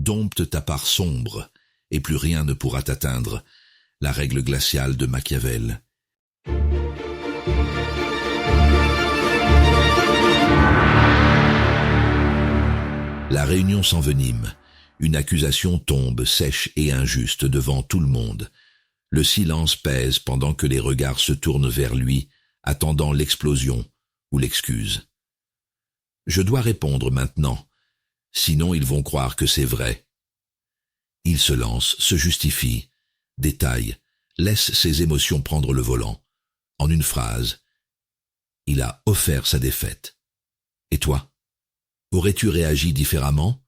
dompte ta part sombre, et plus rien ne pourra t'atteindre. La règle glaciale de Machiavel. La réunion s'envenime. Une accusation tombe sèche et injuste devant tout le monde. Le silence pèse pendant que les regards se tournent vers lui, attendant l'explosion ou l'excuse. Je dois répondre maintenant, sinon ils vont croire que c'est vrai. Il se lance, se justifie, détaille, laisse ses émotions prendre le volant. En une phrase, il a offert sa défaite. Et toi? Aurais-tu réagi différemment?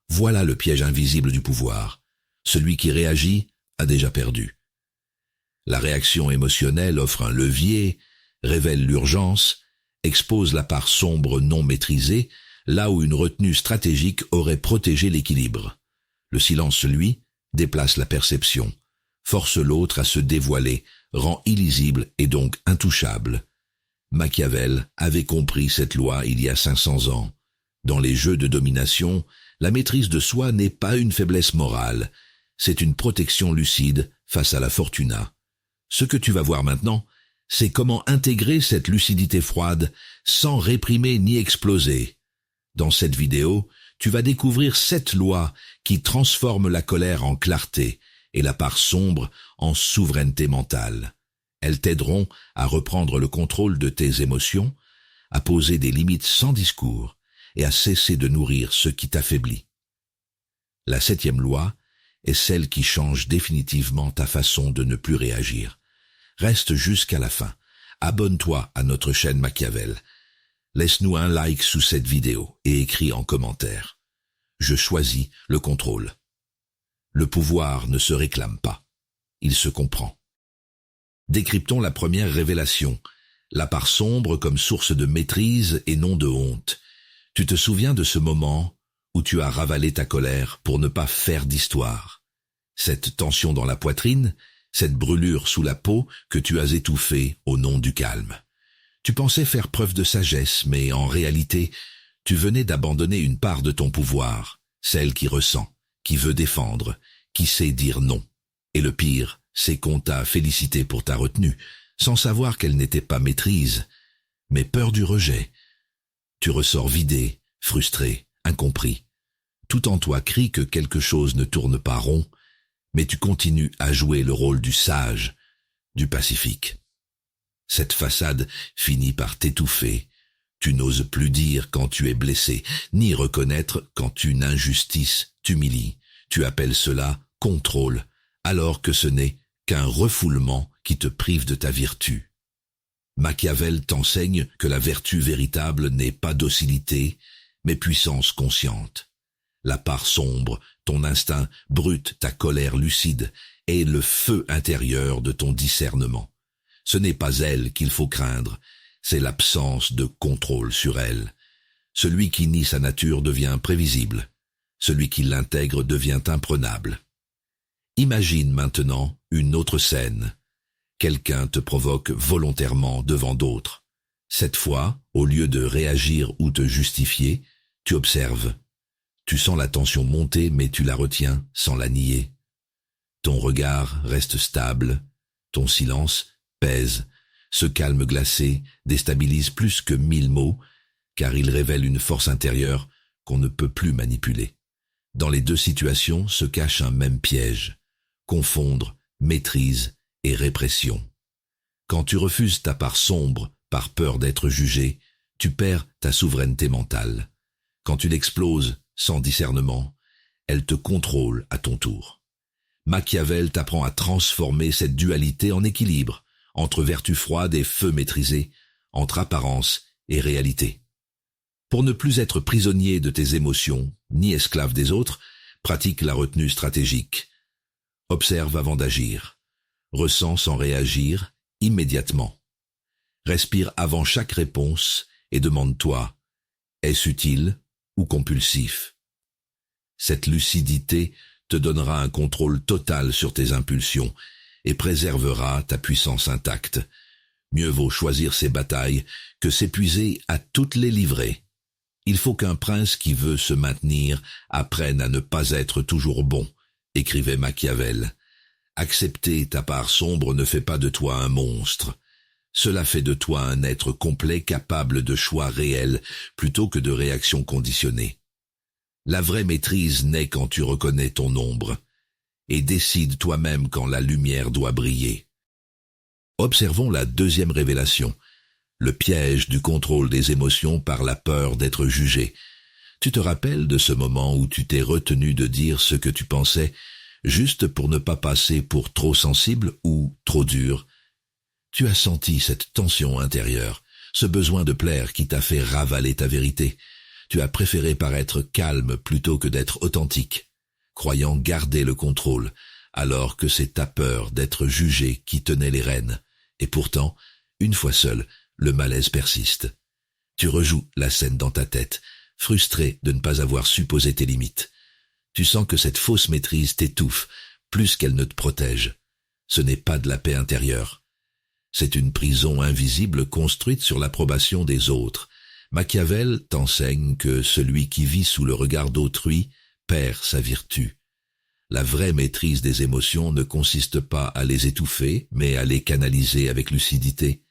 Voilà le piège invisible du pouvoir. Celui qui réagit a déjà perdu. La réaction émotionnelle offre un levier, révèle l'urgence, expose la part sombre non maîtrisée, là où une retenue stratégique aurait protégé l'équilibre. Le silence, lui, déplace la perception, force l'autre à se dévoiler, rend illisible et donc intouchable. Machiavel avait compris cette loi il y a 500 ans. Dans les jeux de domination, la maîtrise de soi n'est pas une faiblesse morale, c'est une protection lucide face à la fortuna. Ce que tu vas voir maintenant, c'est comment intégrer cette lucidité froide sans réprimer ni exploser. Dans cette vidéo, tu vas découvrir 7 lois qui transforment la colère en clarté et la part sombre en souveraineté mentale. Elles t'aideront à reprendre le contrôle de tes émotions, à poser des limites sans discours et à cesser de nourrir ce qui t'affaiblit. La 7e loi est celle qui change définitivement ta façon de ne plus réagir. Reste jusqu'à la fin. Abonne-toi à notre chaîne Machiavel. Laisse-nous un like sous cette vidéo et écris en commentaire. Je choisis le contrôle. Le pouvoir ne se réclame pas. Il se comprend. Décryptons la première révélation. La part sombre comme source de maîtrise et non de honte. Tu te souviens de ce moment où tu as ravalé ta colère pour ne pas faire d'histoire. Cette tension dans la poitrine, cette brûlure sous la peau que tu as étouffée au nom du calme. Tu pensais faire preuve de sagesse, mais en réalité, tu venais d'abandonner une part de ton pouvoir, celle qui ressent, qui veut défendre, qui sait dire non. Et le pire, c'est qu'on t'a félicité pour ta retenue, sans savoir qu'elle n'était pas maîtrise, mais peur du rejet. Tu ressors vidé, frustré, incompris. Tout en toi crie que quelque chose ne tourne pas rond, mais tu continues à jouer le rôle du sage, du pacifique. Cette façade finit par t'étouffer. Tu n'oses plus dire quand tu es blessé, ni reconnaître quand une injustice t'humilie. Tu appelles cela contrôle, alors que ce n'est qu'un refoulement qui te prive de ta vertu. Machiavel t'enseigne que la vertu véritable n'est pas docilité, mais puissance consciente. La part sombre, ton instinct brut, ta colère lucide, est le feu intérieur de ton discernement. Ce n'est pas elle qu'il faut craindre, c'est l'absence de contrôle sur elle. Celui qui nie sa nature devient prévisible. Celui qui l'intègre devient imprenable. Imagine maintenant une autre scène. Quelqu'un te provoque volontairement devant d'autres. Cette fois, au lieu de réagir ou te justifier, tu observes. Tu sens la tension monter, mais tu la retiens sans la nier. Ton regard reste stable, ton silence pèse. Ce calme glacé déstabilise plus que 1000 mots, car il révèle une force intérieure qu'on ne peut plus manipuler. Dans les deux situations se cache un même piège. Confondre maîtrise et répression. Quand tu refuses ta part sombre par peur d'être jugé, tu perds ta souveraineté mentale. Quand tu l'exploses sans discernement, elle te contrôle à ton tour. Machiavel t'apprend à transformer cette dualité en équilibre, entre vertu froide et feu maîtrisé, entre apparence et réalité. Pour ne plus être prisonnier de tes émotions, ni esclave des autres, pratique la retenue stratégique. Observe avant d'agir. Ressens sans réagir immédiatement. Respire avant chaque réponse et demande-toi, est-ce utile ou compulsif? Cette lucidité te donnera un contrôle total sur tes impulsions et préservera ta puissance intacte. Mieux vaut choisir ses batailles que s'épuiser à toutes les livrer. Il faut qu'un prince qui veut se maintenir apprenne à ne pas être toujours bon, écrivait Machiavel. Accepter ta part sombre ne fait pas de toi un monstre. Cela fait de toi un être complet capable de choix réels plutôt que de réactions conditionnées. La vraie maîtrise naît quand tu reconnais ton ombre et décide toi-même quand la lumière doit briller. Observons la deuxième révélation, le piège du contrôle des émotions par la peur d'être jugé. Tu te rappelles de ce moment où tu t'es retenu de dire ce que tu pensais, juste pour ne pas passer pour trop sensible ou trop dur? Tu as senti cette tension intérieure, ce besoin de plaire qui t'a fait ravaler ta vérité. Tu as préféré paraître calme plutôt que d'être authentique, croyant garder le contrôle, alors que c'est ta peur d'être jugé qui tenait les rênes. Et pourtant, une fois seul, le malaise persiste. Tu rejoues la scène dans ta tête, frustré de ne pas avoir su poser tes limites. Tu sens que cette fausse maîtrise t'étouffe, plus qu'elle ne te protège. Ce n'est pas de la paix intérieure. C'est une prison invisible construite sur l'approbation des autres. Machiavel t'enseigne que celui qui vit sous le regard d'autrui perd sa vertu. La vraie maîtrise des émotions ne consiste pas à les étouffer, mais à les canaliser avec lucidité.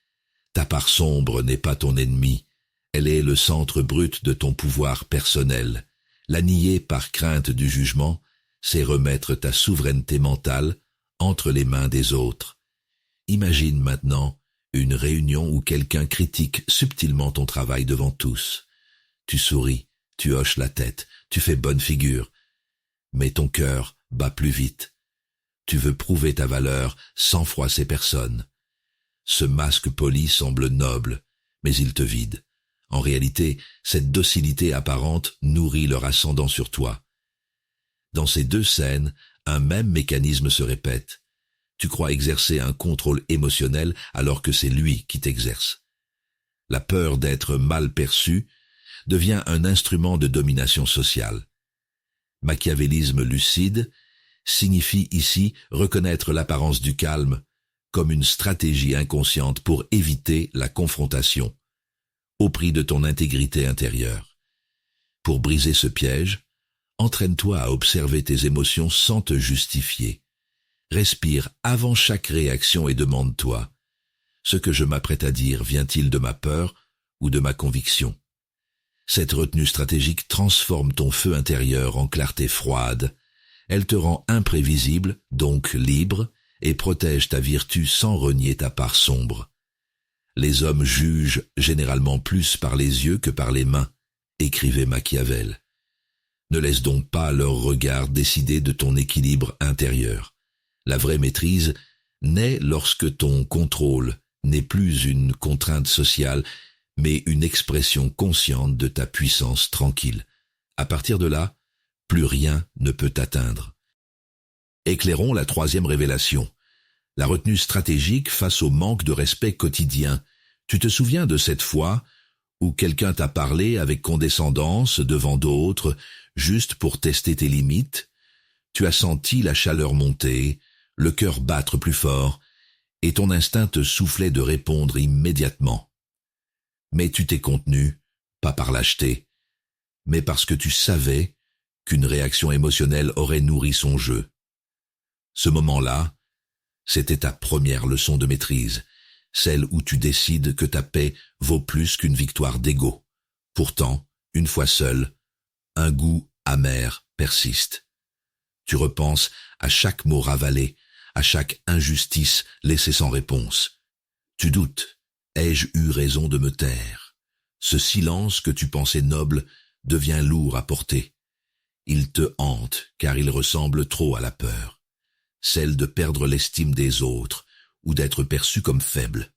Ta part sombre n'est pas ton ennemi, elle est le centre brut de ton pouvoir personnel. La nier par crainte du jugement, c'est remettre ta souveraineté mentale entre les mains des autres. Imagine maintenant une réunion où quelqu'un critique subtilement ton travail devant tous. Tu souris, tu hoches la tête, tu fais bonne figure, mais ton cœur bat plus vite. Tu veux prouver ta valeur sans froisser personne. Ce masque poli semble noble, mais il te vide. En réalité, cette docilité apparente nourrit leur ascendant sur toi. Dans ces deux scènes, un même mécanisme se répète. Tu crois exercer un contrôle émotionnel alors que c'est lui qui t'exerce. La peur d'être mal perçu devient un instrument de domination sociale. Machiavélisme lucide signifie ici reconnaître l'apparence du calme comme une stratégie inconsciente pour éviter la confrontation, au prix de ton intégrité intérieure. Pour briser ce piège, entraîne-toi à observer tes émotions sans te justifier. Respire avant chaque réaction et demande-toi, ce que je m'apprête à dire vient-il de ma peur ou de ma conviction? Cette retenue stratégique transforme ton feu intérieur en clarté froide. Elle te rend imprévisible, donc libre, et protège ta vertu sans renier ta part sombre. Les hommes jugent généralement plus par les yeux que par les mains, écrivait Machiavel. Ne laisse donc pas leur regard décider de ton équilibre intérieur. La vraie maîtrise naît lorsque ton contrôle n'est plus une contrainte sociale, mais une expression consciente de ta puissance tranquille. À partir de là, plus rien ne peut t'atteindre. Éclairons la troisième révélation. La retenue stratégique face au manque de respect quotidien. Tu te souviens de cette fois où quelqu'un t'a parlé avec condescendance devant d'autres, juste pour tester tes limites? Tu as senti la chaleur monter, le cœur battre plus fort, et ton instinct te soufflait de répondre immédiatement. Mais tu t'es contenu, pas par lâcheté, mais parce que tu savais qu'une réaction émotionnelle aurait nourri son jeu. Ce moment-là, c'était ta première leçon de maîtrise, celle où tu décides que ta paix vaut plus qu'une victoire d'ego. Pourtant, une fois seul, un goût amer persiste. Tu repenses à chaque mot ravalé, à chaque injustice laissée sans réponse. Tu doutes, ai-je eu raison de me taire? Ce silence que tu pensais noble devient lourd à porter. Il te hante car il ressemble trop à la peur, celle de perdre l'estime des autres ou d'être perçu comme faible.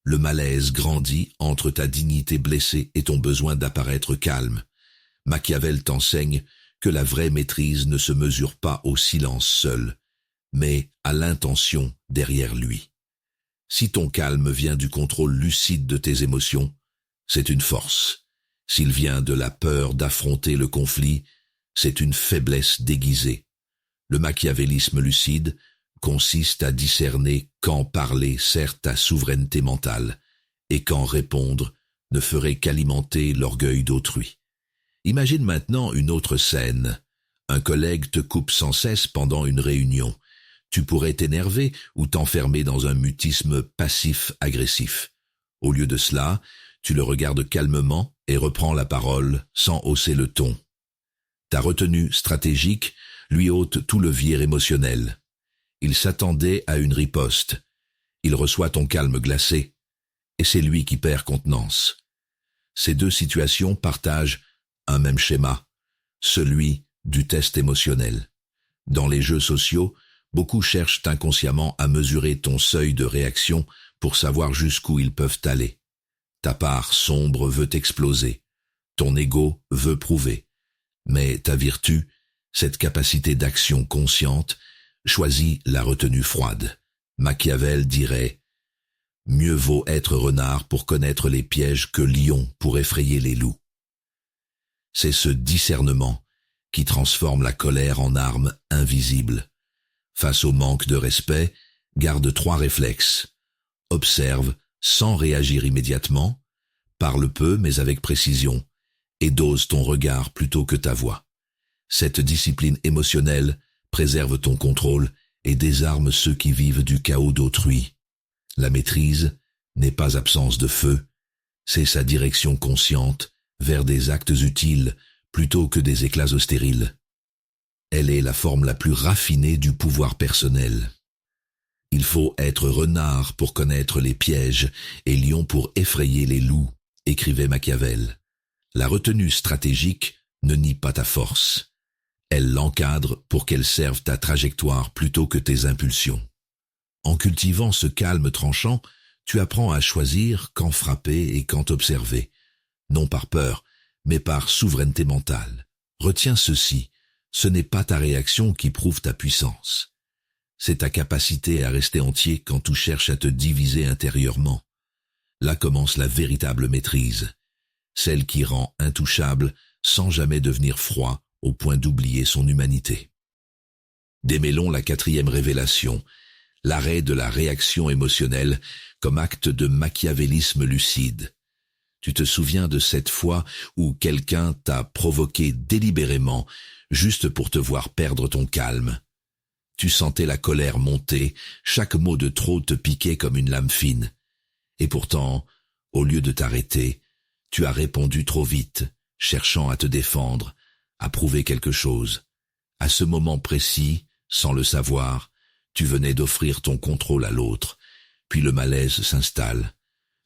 Le malaise grandit entre ta dignité blessée et ton besoin d'apparaître calme. Machiavel t'enseigne que la vraie maîtrise ne se mesure pas au silence seul, mais à l'intention derrière lui. Si ton calme vient du contrôle lucide de tes émotions, c'est une force. S'il vient de la peur d'affronter le conflit, c'est une faiblesse déguisée. Le machiavélisme lucide consiste à discerner quand parler sert ta souveraineté mentale et quand répondre ne ferait qu'alimenter l'orgueil d'autrui. Imagine maintenant une autre scène. Un collègue te coupe sans cesse pendant une réunion. Tu pourrais t'énerver ou t'enfermer dans un mutisme passif-agressif. Au lieu de cela, tu le regardes calmement et reprends la parole sans hausser le ton. Ta retenue stratégique lui ôte tout levier émotionnel. Il s'attendait à une riposte. Il reçoit ton calme glacé, et c'est lui qui perd contenance. Ces deux situations partagent un même schéma, celui du test émotionnel. Dans les jeux sociaux, beaucoup cherchent inconsciemment à mesurer ton seuil de réaction pour savoir jusqu'où ils peuvent aller. Ta part sombre veut exploser, ton ego veut prouver, mais ta vertu, cette capacité d'action consciente, choisit la retenue froide. Machiavel dirait « Mieux vaut être renard pour connaître les pièges que lion pour effrayer les loups ». C'est ce discernement qui transforme la colère en arme invisible. Face au manque de respect, garde 3 réflexes. Observe sans réagir immédiatement, parle peu mais avec précision, et dose ton regard plutôt que ta voix. Cette discipline émotionnelle préserve ton contrôle et désarme ceux qui vivent du chaos d'autrui. La maîtrise n'est pas absence de feu, c'est sa direction consciente vers des actes utiles plutôt que des éclats stériles. Elle est la forme la plus raffinée du pouvoir personnel. Il faut être renard pour connaître les pièges et lion pour effrayer les loups, écrivait Machiavel. La retenue stratégique ne nie pas ta force. Elle l'encadre pour qu'elle serve ta trajectoire plutôt que tes impulsions. En cultivant ce calme tranchant, tu apprends à choisir quand frapper et quand observer, non par peur, mais par souveraineté mentale. Retiens ceci, ce n'est pas ta réaction qui prouve ta puissance. C'est ta capacité à rester entier quand tu cherches à te diviser intérieurement. Là commence la véritable maîtrise, celle qui rend intouchable sans jamais devenir froid au point d'oublier son humanité. Démêlons la 4e révélation, l'arrêt de la réaction émotionnelle comme acte de machiavélisme lucide. Tu te souviens de cette fois où quelqu'un t'a provoqué délibérément juste pour te voir perdre ton calme. Tu sentais la colère monter, chaque mot de trop te piquait comme une lame fine. Et pourtant, au lieu de t'arrêter, tu as répondu trop vite, cherchant à te défendre, à prouver quelque chose. À ce moment précis, sans le savoir, tu venais d'offrir ton contrôle à l'autre, puis le malaise s'installe.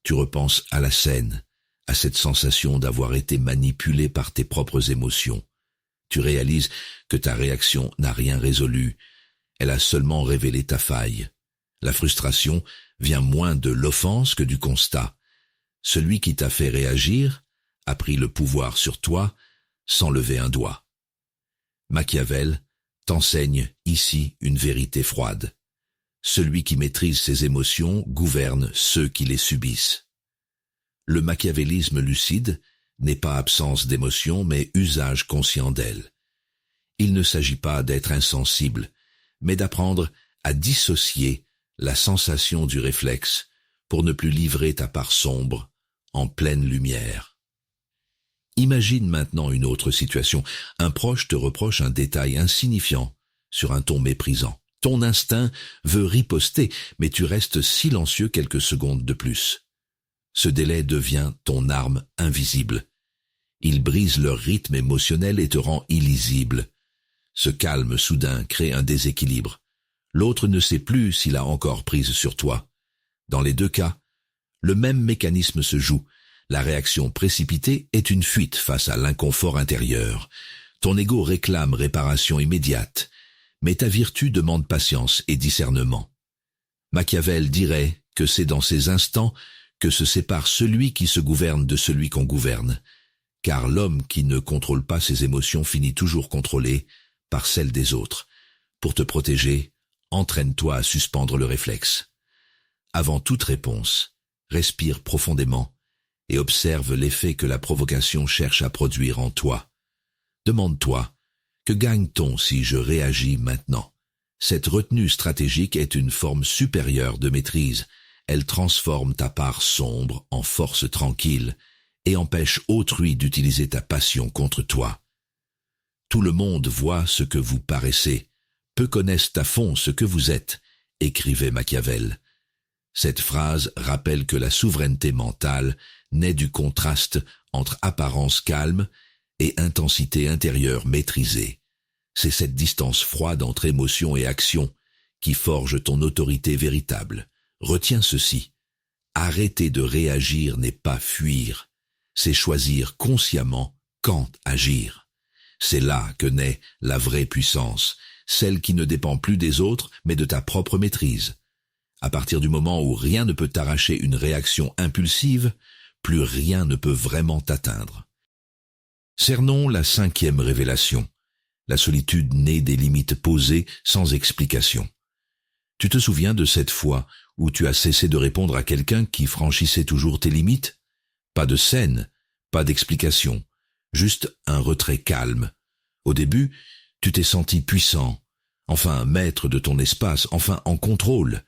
Tu repenses à la scène, à cette sensation d'avoir été manipulé par tes propres émotions. Tu réalises que ta réaction n'a rien résolu, elle a seulement révélé ta faille. La frustration vient moins de l'offense que du constat. Celui qui t'a fait réagir a pris le pouvoir sur toi sans lever un doigt. Machiavel t'enseigne ici une vérité froide. Celui qui maîtrise ses émotions gouverne ceux qui les subissent. Le machiavélisme lucide n'est pas absence d'émotions mais usage conscient d'elles. Il ne s'agit pas d'être insensible, mais d'apprendre à dissocier la sensation du réflexe pour ne plus livrer ta part sombre en pleine lumière. Imagine maintenant une autre situation. Un proche te reproche un détail insignifiant sur un ton méprisant. Ton instinct veut riposter, mais tu restes silencieux quelques secondes de plus. Ce délai devient ton arme invisible. Il brise leur rythme émotionnel et te rend illisible. Ce calme soudain crée un déséquilibre. L'autre ne sait plus s'il a encore prise sur toi. Dans les deux cas, le même mécanisme se joue. La réaction précipitée est une fuite face à l'inconfort intérieur. Ton ego réclame réparation immédiate, mais ta vertu demande patience et discernement. Machiavel dirait que c'est dans ces instants que se sépare celui qui se gouverne de celui qu'on gouverne, car l'homme qui ne contrôle pas ses émotions finit toujours contrôlé par celles des autres. Pour te protéger, entraîne-toi à suspendre le réflexe. Avant toute réponse, respire profondément et observe l'effet que la provocation cherche à produire en toi. Demande-toi, que gagne-t-on si je réagis maintenant? Cette retenue stratégique est une forme supérieure de maîtrise. Elle transforme ta part sombre en force tranquille et empêche autrui d'utiliser ta passion contre toi. Tout le monde voit ce que vous paraissez, peu connaissent à fond ce que vous êtes, écrivait Machiavel. Cette phrase rappelle que la souveraineté mentale naît du contraste entre apparence calme et intensité intérieure maîtrisée. C'est cette distance froide entre émotion et action qui forge ton autorité véritable. Retiens ceci. Arrêter de réagir n'est pas fuir, c'est choisir consciemment quand agir. C'est là que naît la vraie puissance, celle qui ne dépend plus des autres mais de ta propre maîtrise. À partir du moment où rien ne peut t'arracher une réaction impulsive, plus rien ne peut vraiment t'atteindre. Cernons la 5e révélation. La solitude naît des limites posées sans explication. Tu te souviens de cette fois où tu as cessé de répondre à quelqu'un qui franchissait toujours tes limites? Pas de scène, pas d'explication, juste un retrait calme. Au début, tu t'es senti puissant, enfin maître de ton espace, enfin en contrôle.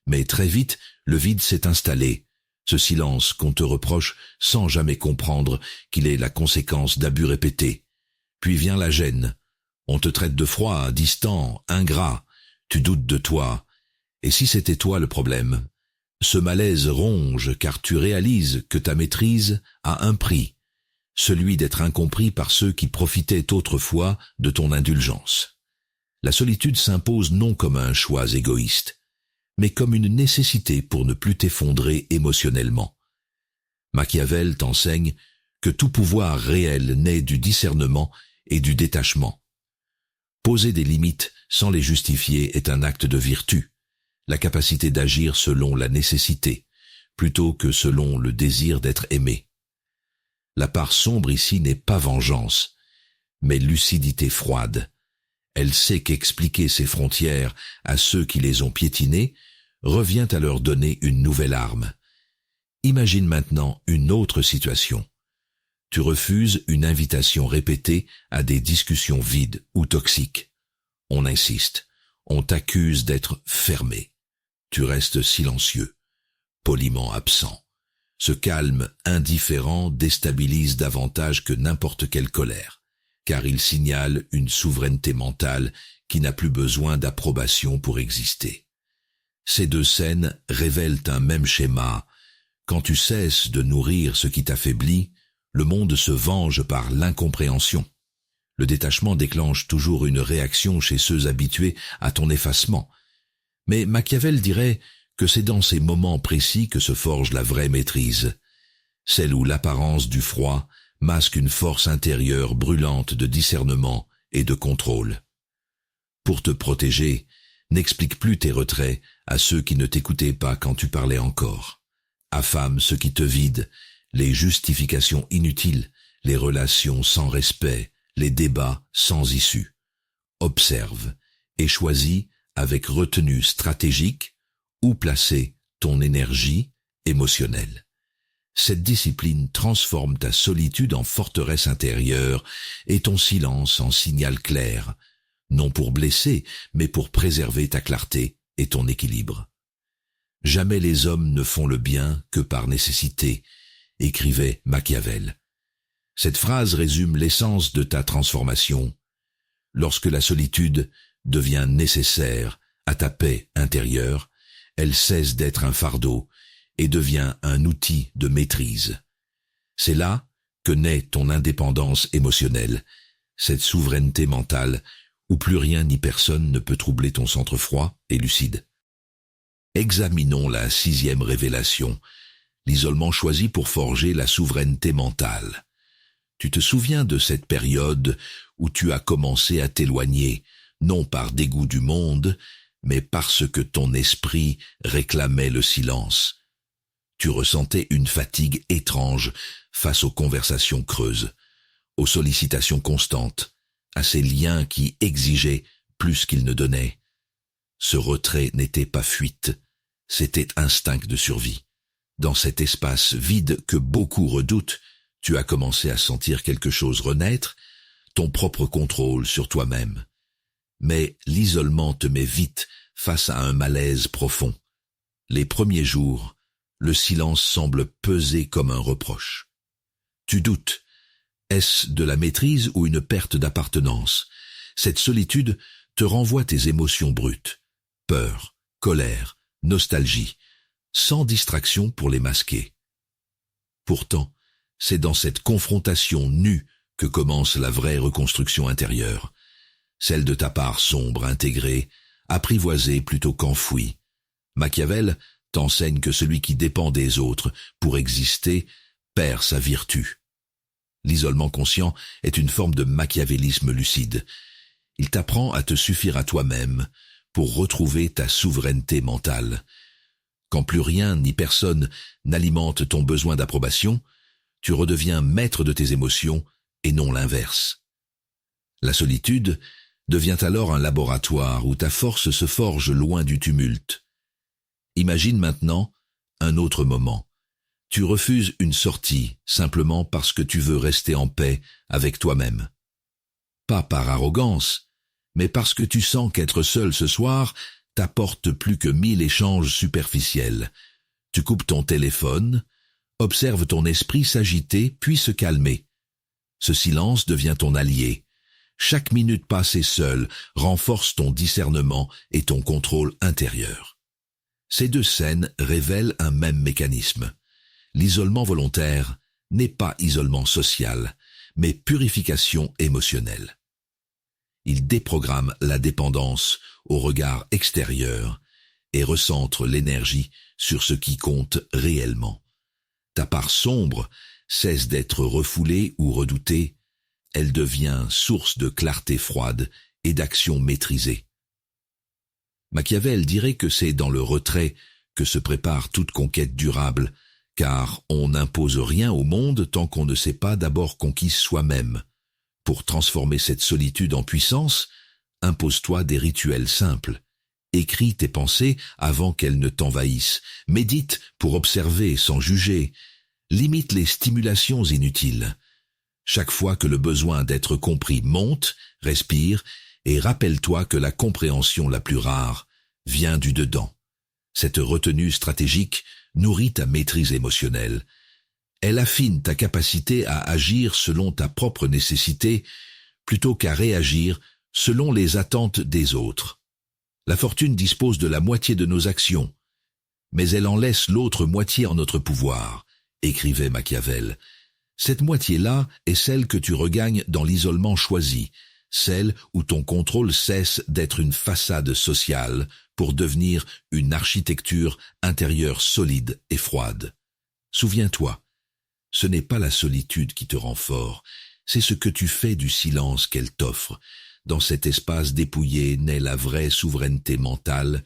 Mais très vite, le vide s'est installé, ce silence qu'on te reproche sans jamais comprendre qu'il est la conséquence d'abus répétés. Puis vient la gêne. On te traite de froid, distant, ingrat. Tu doutes de toi. Et si c'était toi le problème? Ce malaise ronge car tu réalises que ta maîtrise a un prix, celui d'être incompris par ceux qui profitaient autrefois de ton indulgence. La solitude s'impose non comme un choix égoïste, mais comme une nécessité pour ne plus t'effondrer émotionnellement. Machiavel t'enseigne que tout pouvoir réel naît du discernement et du détachement. Poser des limites sans les justifier est un acte de vertu, la capacité d'agir selon la nécessité, plutôt que selon le désir d'être aimé. La part sombre ici n'est pas vengeance, mais lucidité froide. Elle sait qu'expliquer ses frontières à ceux qui les ont piétinées revient à leur donner une nouvelle arme. Imagine maintenant une autre situation. Tu refuses une invitation répétée à des discussions vides ou toxiques. On insiste, on t'accuse d'être fermé. Tu restes silencieux, poliment absent. Ce calme indifférent déstabilise davantage que n'importe quelle colère, car il signale une souveraineté mentale qui n'a plus besoin d'approbation pour exister. Ces deux scènes révèlent un même schéma. Quand tu cesses de nourrir ce qui t'affaiblit, le monde se venge par l'incompréhension. Le détachement déclenche toujours une réaction chez ceux habitués à ton effacement. Mais Machiavel dirait que c'est dans ces moments précis que se forge la vraie maîtrise, celle où l'apparence du froid masque une force intérieure brûlante de discernement et de contrôle. Pour te protéger, n'explique plus tes retraits à ceux qui ne t'écoutaient pas quand tu parlais encore. Affame ce qui te vide, les justifications inutiles, les relations sans respect, les débats sans issue. Observe et choisis avec retenue stratégique où placer ton énergie émotionnelle. Cette discipline transforme ta solitude en forteresse intérieure et ton silence en signal clair, non pour blesser, mais pour préserver ta clarté et ton équilibre. Jamais les hommes ne font le bien que par nécessité, écrivait Machiavel. Cette phrase résume l'essence de ta transformation. Lorsque la solitude devient nécessaire à ta paix intérieure, elle cesse d'être un fardeau et devient un outil de maîtrise. C'est là que naît ton indépendance émotionnelle, cette souveraineté mentale où plus rien ni personne ne peut troubler ton centre froid et lucide. Examinons la 6e révélation, l'isolement choisi pour forger la souveraineté mentale. Tu te souviens de cette période où tu as commencé à t'éloigner, non par dégoût du monde, mais parce que ton esprit réclamait le silence. Tu ressentais une fatigue étrange face aux conversations creuses, aux sollicitations constantes, à ces liens qui exigeaient plus qu'ils ne donnaient. Ce retrait n'était pas fuite, c'était instinct de survie. Dans cet espace vide que beaucoup redoutent, tu as commencé à sentir quelque chose renaître, ton propre contrôle sur toi-même. Mais l'isolement te met vite face à un malaise profond. Les premiers jours, le silence semble peser comme un reproche. Tu doutes. Est-ce de la maîtrise ou une perte d'appartenance? Cette solitude te renvoie tes émotions brutes. Peur, colère, nostalgie, sans distraction pour les masquer. Pourtant, c'est dans cette confrontation nue que commence la vraie reconstruction intérieure, celle de ta part sombre, intégrée, apprivoisée plutôt qu'enfouie. Machiavel t'enseigne que celui qui dépend des autres pour exister perd sa vertu. L'isolement conscient est une forme de machiavélisme lucide. Il t'apprend à te suffire à toi-même pour retrouver ta souveraineté mentale. Quand plus rien ni personne n'alimente ton besoin d'approbation, tu redeviens maître de tes émotions et non l'inverse. La solitude devient alors un laboratoire où ta force se forge loin du tumulte. Imagine maintenant un autre moment. Tu refuses une sortie simplement parce que tu veux rester en paix avec toi-même. Pas par arrogance, mais parce que tu sens qu'être seul ce soir t'apporte plus que 1000 échanges superficiels. Tu coupes ton téléphone, observe ton esprit s'agiter puis se calmer. Ce silence devient ton allié. Chaque minute passée seule renforce ton discernement et ton contrôle intérieur. Ces deux scènes révèlent un même mécanisme. L'isolement volontaire n'est pas isolement social, mais purification émotionnelle. Il déprogramme la dépendance au regard extérieur et recentre l'énergie sur ce qui compte réellement. Ta part sombre cesse d'être refoulée ou redoutée, elle devient source de clarté froide et d'action maîtrisée. Machiavel dirait que c'est dans le retrait que se prépare toute conquête durable, car on n'impose rien au monde tant qu'on ne s'est pas d'abord conquis soi-même. Pour transformer cette solitude en puissance, impose-toi des rituels simples. Écris tes pensées avant qu'elles ne t'envahissent. Médite pour observer sans juger. Limite les stimulations inutiles. Chaque fois que le besoin d'être compris monte, respire et rappelle-toi que la compréhension la plus rare vient du dedans. Cette retenue stratégique nourrit ta maîtrise émotionnelle. Elle affine ta capacité à agir selon ta propre nécessité plutôt qu'à réagir selon les attentes des autres. La fortune dispose de la moitié de nos actions, mais elle en laisse l'autre moitié en notre pouvoir, écrivait Machiavel. Cette moitié-là est celle que tu regagnes dans l'isolement choisi, celle où ton contrôle cesse d'être une façade sociale pour devenir une architecture intérieure solide et froide. Souviens-toi, ce n'est pas la solitude qui te rend fort, c'est ce que tu fais du silence qu'elle t'offre. Dans cet espace dépouillé naît la vraie souveraineté mentale,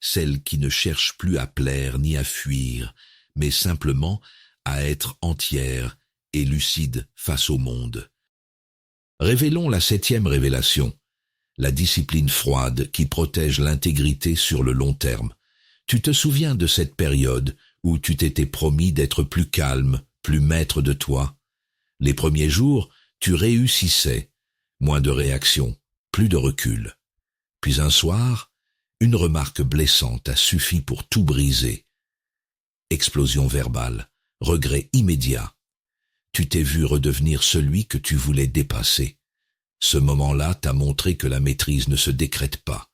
celle qui ne cherche plus à plaire ni à fuir, mais simplement à être entière et lucide face au monde. Révélons la 7e révélation, la discipline froide qui protège l'intégrité sur le long terme. Tu te souviens de cette période où tu t'étais promis d'être plus calme, plus maître de toi. Les premiers jours, tu réussissais, moins de réaction, plus de recul. Puis un soir, une remarque blessante a suffi pour tout briser. Explosion verbale, regret immédiat. Tu t'es vu redevenir celui que tu voulais dépasser. Ce moment-là t'a montré que la maîtrise ne se décrète pas.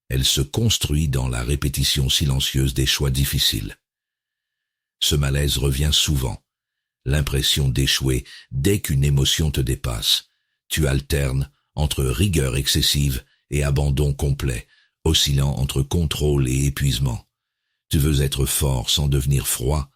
Elle se construit dans la répétition silencieuse des choix difficiles. Ce malaise revient souvent. L'impression d'échouer dès qu'une émotion te dépasse. Tu alternes entre rigueur excessive et abandon complet, oscillant entre contrôle et épuisement. Tu veux être fort sans devenir froid,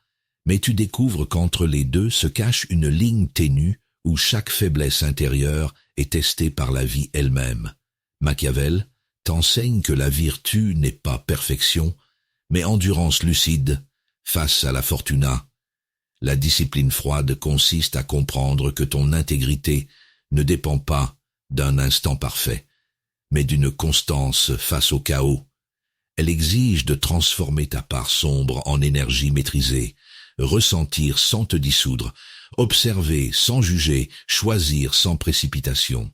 mais tu découvres qu'entre les deux se cache une ligne ténue où chaque faiblesse intérieure est testée par la vie elle-même. Machiavel t'enseigne que la vertu n'est pas perfection, mais endurance lucide face à la fortuna. La discipline froide consiste à comprendre que ton intégrité ne dépend pas d'un instant parfait, mais d'une constance face au chaos. Elle exige de transformer ta part sombre en énergie maîtrisée, ressentir sans te dissoudre, observer sans juger, choisir sans précipitation.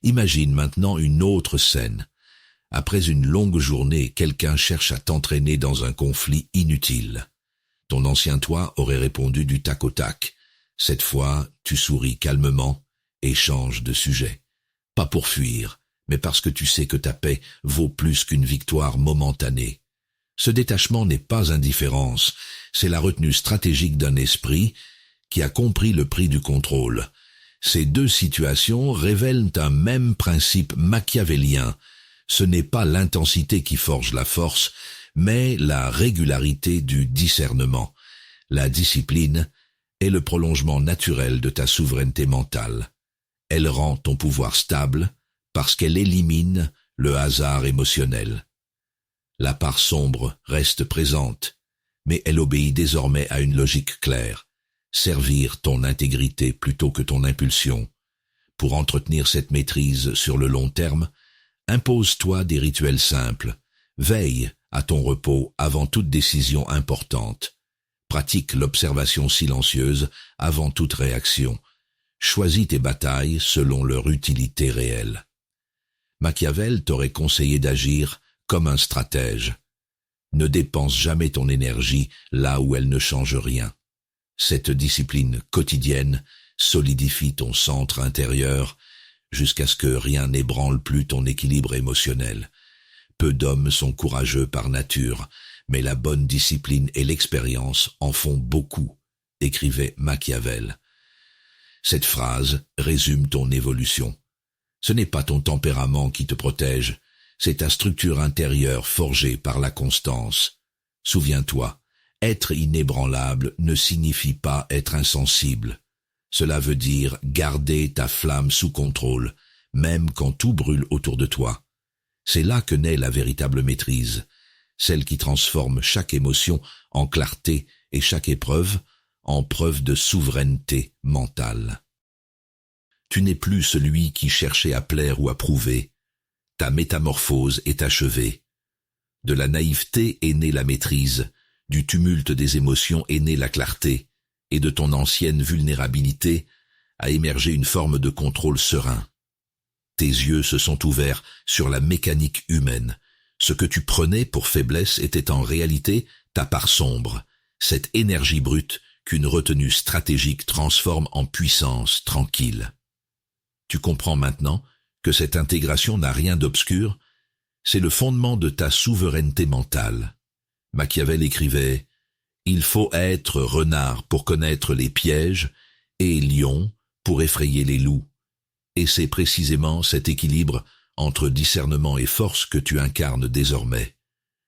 Imagine maintenant une autre scène. Après une longue journée, quelqu'un cherche à t'entraîner dans un conflit inutile. Ton ancien toi aurait répondu du tac au tac. Cette fois, tu souris calmement et changes de sujet. Pas pour fuir, mais parce que tu sais que ta paix vaut plus qu'une victoire momentanée. Ce détachement n'est pas indifférence, c'est la retenue stratégique d'un esprit qui a compris le prix du contrôle. Ces deux situations révèlent un même principe machiavélien. Ce n'est pas l'intensité qui forge la force, mais la régularité du discernement. La discipline est le prolongement naturel de ta souveraineté mentale. Elle rend ton pouvoir stable parce qu'elle élimine le hasard émotionnel. La part sombre reste présente, mais elle obéit désormais à une logique claire. Servir ton intégrité plutôt que ton impulsion. Pour entretenir cette maîtrise sur le long terme, impose-toi des rituels simples. Veille à ton repos avant toute décision importante. Pratique l'observation silencieuse avant toute réaction. Choisis tes batailles selon leur utilité réelle. Machiavel t'aurait conseillé d'agir comme un stratège. Ne dépense jamais ton énergie là où elle ne change rien. Cette discipline quotidienne solidifie ton centre intérieur jusqu'à ce que rien n'ébranle plus ton équilibre émotionnel. Peu d'hommes sont courageux par nature, mais la bonne discipline et l'expérience en font beaucoup, écrivait Machiavel. Cette phrase résume ton évolution. Ce n'est pas ton tempérament qui te protège, c'est ta structure intérieure forgée par la constance. Souviens-toi, être inébranlable ne signifie pas être insensible. Cela veut dire garder ta flamme sous contrôle, même quand tout brûle autour de toi. C'est là que naît la véritable maîtrise, celle qui transforme chaque émotion en clarté et chaque épreuve en preuve de souveraineté mentale. Tu n'es plus celui qui cherchait à plaire ou à prouver. Ta métamorphose est achevée. De la naïveté est née la maîtrise, du tumulte des émotions est née la clarté, et de ton ancienne vulnérabilité a émergé une forme de contrôle serein. Tes yeux se sont ouverts sur la mécanique humaine. Ce que tu prenais pour faiblesse était en réalité ta part sombre, cette énergie brute qu'une retenue stratégique transforme en puissance tranquille. Tu comprends maintenant que cette intégration n'a rien d'obscur, c'est le fondement de ta souveraineté mentale. Machiavel écrivait « Il faut être renard pour connaître les pièges et lion pour effrayer les loups ». Et c'est précisément cet équilibre entre discernement et force que tu incarnes désormais.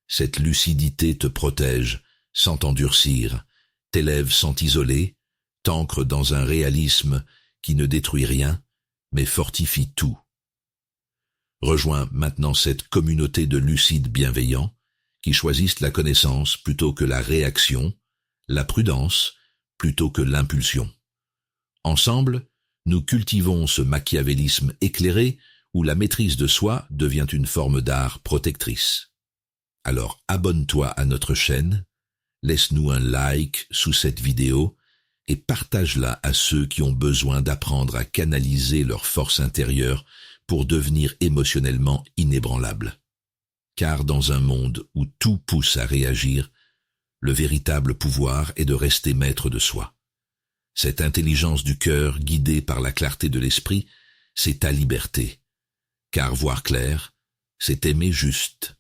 Cette lucidité te protège sans t'endurcir, t'élève sans t'isoler, t'ancre dans un réalisme qui ne détruit rien, mais fortifie tout. Rejoins maintenant cette communauté de lucides bienveillants qui choisissent la connaissance plutôt que la réaction, la prudence plutôt que l'impulsion. Ensemble, nous cultivons ce machiavélisme éclairé où la maîtrise de soi devient une forme d'art protectrice. Alors abonne-toi à notre chaîne, laisse-nous un like sous cette vidéo et partage-la à ceux qui ont besoin d'apprendre à canaliser leur force intérieure pour devenir émotionnellement inébranlables. Car dans un monde où tout pousse à réagir, le véritable pouvoir est de rester maître de soi. Cette intelligence du cœur guidée par la clarté de l'esprit, c'est ta liberté. Car voir clair, c'est aimer juste.